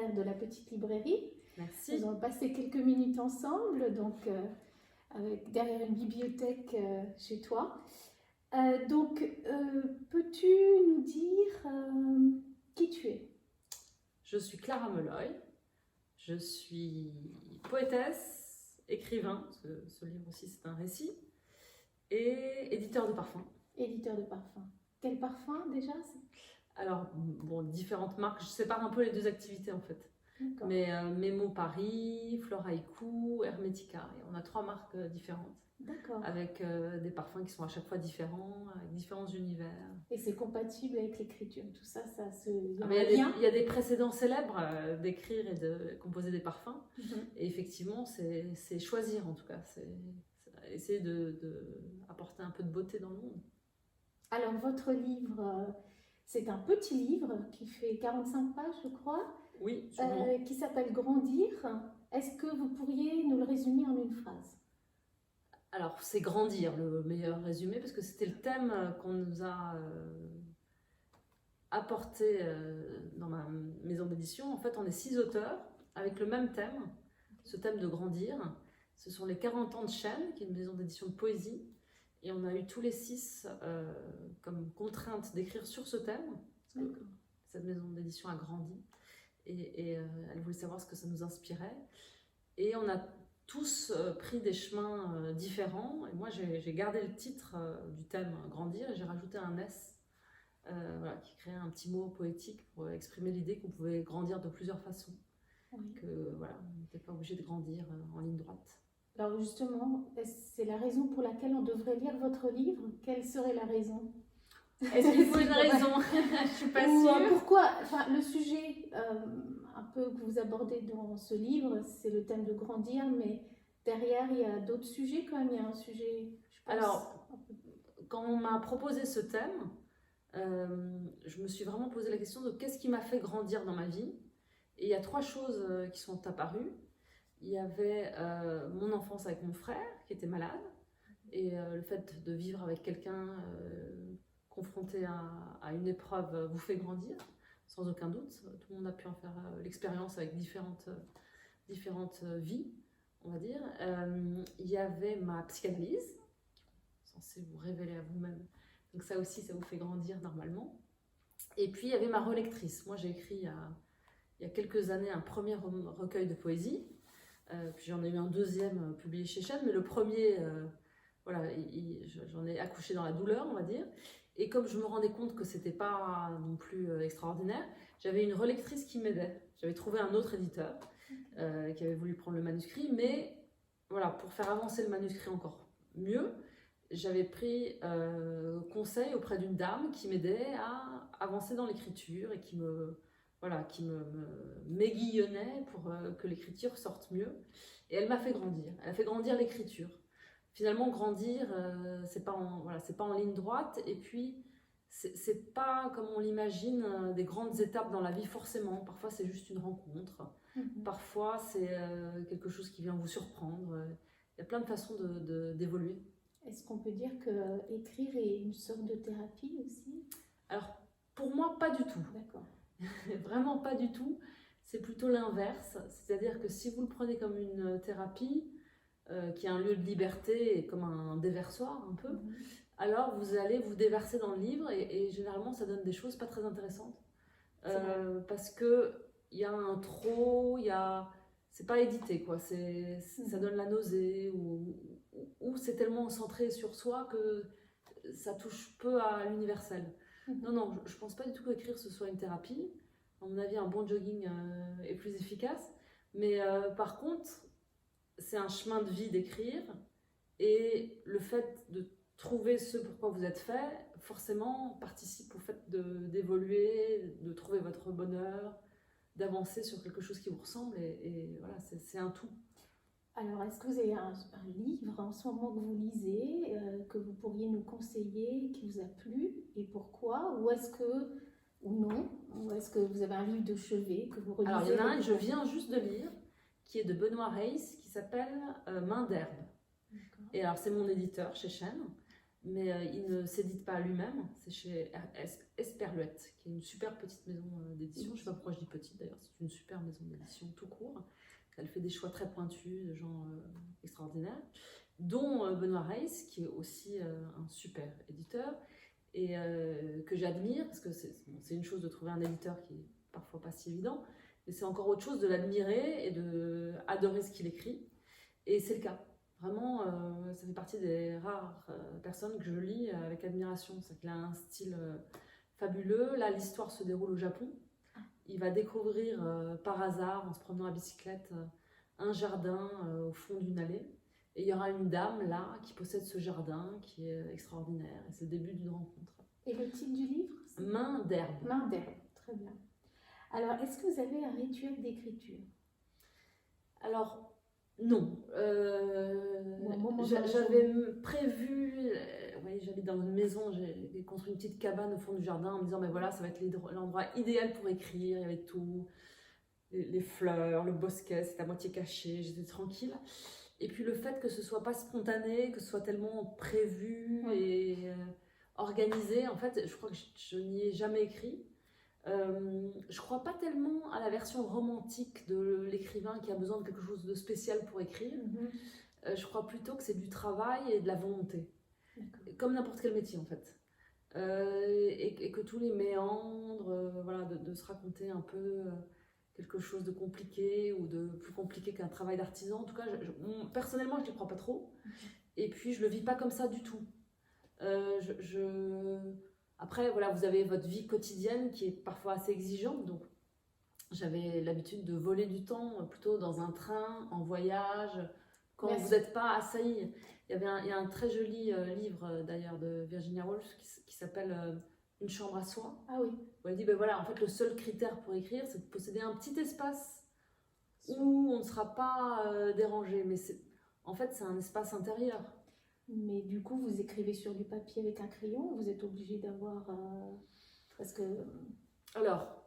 propriétaire de la petite librairie. Merci. Nous allons passer quelques minutes ensemble, donc derrière une bibliothèque chez toi. Peux-tu nous dire qui tu es? Je suis Clara Meloy, je suis poétesse, écrivain, ce livre aussi c'est un récit, et éditeur de parfums. Éditeur de parfums. Quel parfum déjà? Alors, bon, différentes marques, je sépare un peu les deux activités en fait. Mais Memo Paris, Floraiku, Hermetica, et on a 3 marques différentes. D'accord. Avec des parfums qui sont à chaque fois différents, avec différents univers. Et c'est compatible avec l'écriture, tout ça, ça se... Il y a des précédents célèbres d'écrire et de composer des parfums. Et effectivement, c'est choisir en tout cas, c'est essayer d'apporter un peu de beauté dans le monde. Alors votre livre, c'est un petit livre qui fait 45 pages je crois. Oui, qui s'appelle Grandir. Est-ce que vous pourriez nous le résumer en une phrase? Alors, c'est Grandir le meilleur résumé, parce que c'était le thème qu'on nous a apporté dans ma maison d'édition. En fait, on est 6 auteurs avec le même thème, ce thème de grandir. Ce sont les 40 ans de Chêne, qui est une maison d'édition de poésie. Et on a eu tous les 6 comme contrainte d'écrire sur ce thème, parce que cette maison d'édition a grandi. Et elle voulait savoir ce que ça nous inspirait. Et on a tous pris des chemins différents. Et moi, j'ai gardé le titre du thème Grandir et j'ai rajouté un S voilà, qui créait un petit mot poétique pour exprimer l'idée qu'on pouvait grandir de plusieurs façons. Oui. Que voilà, on n'était pas obligé de grandir en ligne droite. Alors justement, c'est la raison pour laquelle on devrait lire votre livre. Quelle serait la raison? Est-ce qu'il faut une raison? Je suis pas sûre. Pourquoi? Enfin, le sujet un peu que vous abordez dans ce livre, c'est le thème de grandir, mais derrière, il y a d'autres sujets quand même. Il y a un sujet, je pense... Alors, quand on m'a proposé ce thème, je me suis vraiment posé la question de qu'est-ce qui m'a fait grandir dans ma vie. Et il y a 3 choses qui sont apparues. Il y avait mon enfance avec mon frère qui était malade, et le fait de vivre avec quelqu'un confronté à une épreuve vous fait grandir, sans aucun doute. Tout le monde a pu en faire l'expérience avec différentes vies, on va dire. Il y avait ma psychanalyse, censée vous révéler à vous-même. Donc ça aussi, ça vous fait grandir normalement. Et puis il y avait ma relectrice. Moi, j'ai écrit il y a quelques années un premier recueil de poésie. Puis j'en ai eu un deuxième publié chez Chêne, mais le premier, voilà, j'en ai accouché dans la douleur, on va dire. Et comme je me rendais compte que c'était pas non plus extraordinaire, j'avais une relectrice qui m'aidait. J'avais trouvé un autre éditeur qui avait voulu prendre le manuscrit, mais voilà, pour faire avancer le manuscrit encore mieux, j'avais pris conseil auprès d'une dame qui m'aidait à avancer dans l'écriture et qui m'aiguillonnait pour que l'écriture sorte mieux. Et elle m'a fait grandir. Elle a fait grandir l'écriture. Finalement, grandir, c'est pas en ligne droite. Et puis, c'est pas comme on l'imagine des grandes étapes dans la vie forcément. Parfois, c'est juste une rencontre. Parfois, c'est quelque chose qui vient vous surprendre. Il y a plein de façons d'évoluer. Est-ce qu'on peut dire que écrire est une sorte de thérapie aussi? Alors, pour moi, pas du tout. D'accord. Vraiment pas du tout. C'est plutôt l'inverse. C'est-à-dire que si vous le prenez comme une thérapie, qui est un lieu de liberté et comme un déversoir un peu, alors vous allez vous déverser dans le livre et généralement ça donne des choses pas très intéressantes. Parce que il y a un trop, c'est pas édité quoi. Ça donne la nausée ou c'est tellement centré sur soi que ça touche peu à l'universel. Non, je pense pas du tout qu'écrire ce soit une thérapie. À mon avis, un bon jogging est plus efficace. Mais par contre, c'est un chemin de vie d'écrire. Et le fait de trouver ce pourquoi vous êtes fait, forcément, participe au fait d'évoluer, de trouver votre bonheur, d'avancer sur quelque chose qui vous ressemble. Et voilà, c'est un tout. Alors, est-ce que vous avez un livre en ce moment que vous lisez, que vous pourriez nous conseiller, qui vous a plu, et pourquoi? Ou est-ce que, ou non, ou est-ce que vous avez un livre de chevet que vous relisez? Alors, il y en a un que je viens juste de lire, qui est de Benoît Reiss, qui s'appelle Main d'herbe. Et alors, c'est mon éditeur chez Chêne, mais il ne s'édite pas à lui-même. C'est chez Esperluette, qui est une super petite maison d'édition. Je ne sais pas pourquoi je dis petite d'ailleurs, c'est une super maison d'édition tout court. Elle fait des choix très pointus, de gens extraordinaires, dont Benoît Reiss, qui est aussi un super éditeur, et que j'admire, parce que c'est une chose de trouver un éditeur qui est parfois pas si évident, mais c'est encore autre chose de l'admirer et d'adorer ce qu'il écrit. Et c'est le cas. Vraiment, ça fait partie des rares personnes que je lis avec admiration. C'est qu'il a un style fabuleux. Là, l'histoire se déroule au Japon. Il va découvrir par hasard, en se promenant à bicyclette, un jardin au fond d'une allée. Et il y aura une dame là qui possède ce jardin qui est extraordinaire. Et c'est le début d'une rencontre. Et le titre du livre? Main d'herbe. Main d'herbe, très bien. Alors, est-ce que vous avez un rituel d'écriture? Alors, non. J'avais prévu, j'habite dans une maison, j'ai construit une petite cabane au fond du jardin en me disant, ben voilà, ça va être l'endroit idéal pour écrire, il y avait tout, les fleurs, le bosquet, c'était à moitié caché, j'étais tranquille. Et puis le fait que ce soit pas spontané, que ce soit tellement prévu et organisé, en fait, je crois que je n'y ai jamais écrit. Je crois pas tellement à la version romantique de l'écrivain qui a besoin de quelque chose de spécial pour écrire. Je crois plutôt que c'est du travail et de la volonté. Comme n'importe quel métier en fait. Et que tous les méandres, voilà, de se raconter un peu quelque chose de compliqué ou de plus compliqué qu'un travail d'artisan. En tout cas, personnellement, je n'y crois pas trop. Et puis, je le vis pas comme ça du tout. Après, voilà, vous avez votre vie quotidienne qui est parfois assez exigeante. Donc, j'avais l'habitude de voler du temps plutôt dans un train, en voyage, quand vous n'êtes pas assailli. Il y a un très joli livre d'ailleurs de Virginia Woolf qui s'appelle Une chambre à soi. Ah oui. Où elle dit, ben voilà, en fait, le seul critère pour écrire, c'est de posséder un petit espace où on ne sera pas dérangé. Mais en fait, c'est un espace intérieur. Mais du coup, vous écrivez sur du papier avec un crayon, vous êtes obligé d'avoir... parce que... Alors,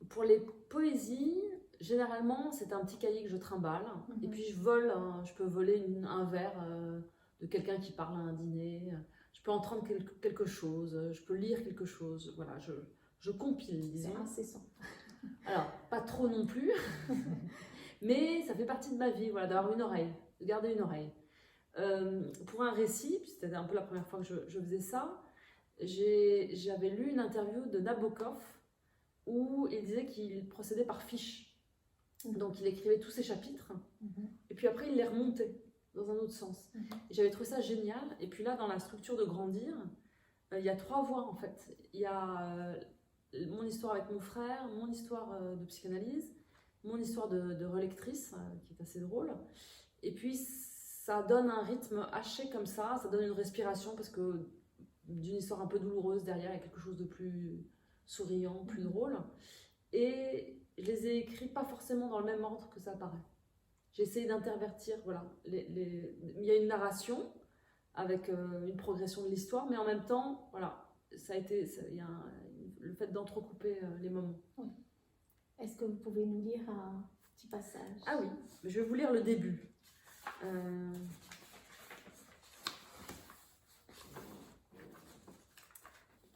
pour les poésies, généralement, c'est un petit cahier que je trimballe. Et puis, je peux voler un verre de quelqu'un qui parle à un dîner. Je peux entendre quelque chose, je peux lire quelque chose. Voilà, je compile, disons. C'est incessant. Alors, pas trop non plus, mais ça fait partie de ma vie, voilà, d'avoir une oreille, de garder une oreille. Pour un récit, c'était un peu la première fois que je faisais ça, j'avais lu une interview de Nabokov où il disait qu'il procédait par fiches. Donc il écrivait tous ses chapitres et puis après il les remontait dans un autre sens. Et j'avais trouvé ça génial. Et puis là, dans la structure de Grandir, il y a 3 voies en fait. Il y a mon histoire avec mon frère, mon histoire de psychanalyse, mon histoire de relectrice qui est assez drôle. Et puis ça donne un rythme haché comme ça donne une respiration parce que d'une histoire un peu douloureuse derrière, il y a quelque chose de plus souriant, plus drôle. Et je les ai écrits pas forcément dans le même ordre que ça paraît. J'ai essayé d'intervertir, voilà. Il y a une narration avec une progression de l'histoire, mais en même temps, voilà, il y a le fait d'entrecouper les moments. Oui. Est-ce que vous pouvez nous lire un petit passage? Ah oui, je vais vous lire le début.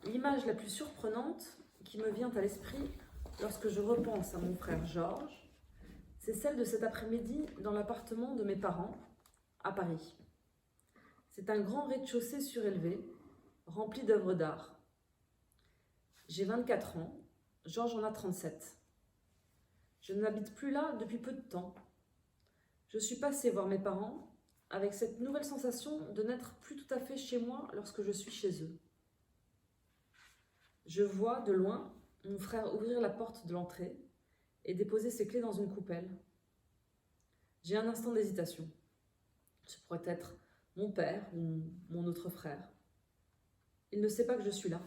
L'image la plus surprenante qui me vient à l'esprit lorsque je repense à mon frère Georges, c'est celle de cet après-midi dans l'appartement de mes parents, à Paris. C'est un grand rez-de-chaussée surélevé, rempli d'œuvres d'art. J'ai 24 ans, Georges en a 37. Je n'habite plus là depuis peu de temps. Je suis passée voir mes parents avec cette nouvelle sensation de n'être plus tout à fait chez moi lorsque je suis chez eux. Je vois, de loin, mon frère ouvrir la porte de l'entrée et déposer ses clés dans une coupelle. J'ai un instant d'hésitation. Ce pourrait être mon père ou mon autre frère. Il ne sait pas que je suis là.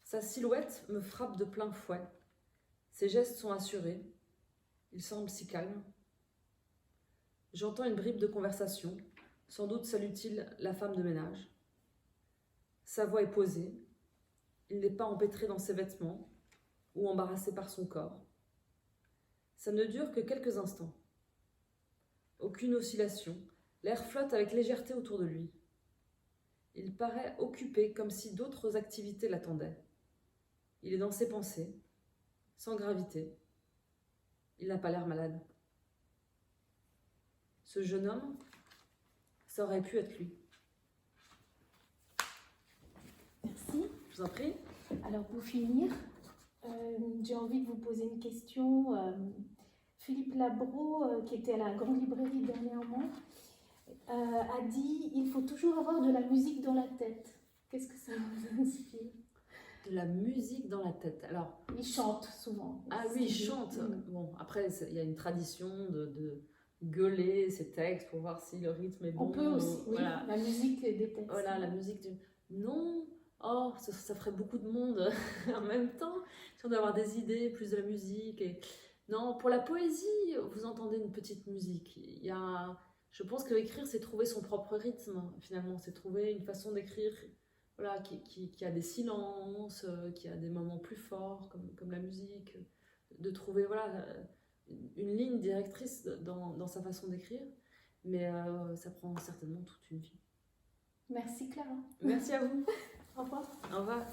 Sa silhouette me frappe de plein fouet. Ses gestes sont assurés. Il semble si calme. J'entends une bribe de conversation. Sans doute salue-t-il la femme de ménage. Sa voix est posée. Il n'est pas empêtré dans ses vêtements ou embarrassé par son corps. Ça ne dure que quelques instants. Aucune oscillation. L'air flotte avec légèreté autour de lui. Il paraît occupé comme si d'autres activités l'attendaient. Il est dans ses pensées, sans gravité. Il n'a pas l'air malade. Ce jeune homme, ça aurait pu être lui. Merci. Je vous en prie. Alors pour finir, j'ai envie de vous poser une question. Philippe Labro, qui était à la Grande Librairie dernièrement, a dit « Il faut toujours avoir de la musique dans la tête ». Qu'est-ce que ça vous inspire? De la musique dans la tête. Alors, il chante souvent. Ah oui, il chante. Bon, après, il y a une tradition de gueuler ses textes pour voir si le rythme est bon. On peut aussi, oui, voilà. la musique des textes. Voilà, la musique du... Non, oh, ça ferait beaucoup de monde en même temps. Si on doit avoir des idées, plus de la musique. Et... Non, pour la poésie, vous entendez une petite musique. Il y a... Je pense que écrire, c'est trouver son propre rythme, finalement. C'est trouver une façon d'écrire voilà, qui a des silences, qui a des moments plus forts, comme la musique. De trouver voilà, une ligne directrice dans sa façon d'écrire. Mais ça prend certainement toute une vie. Merci Clara. Merci à vous. Au revoir. Au revoir.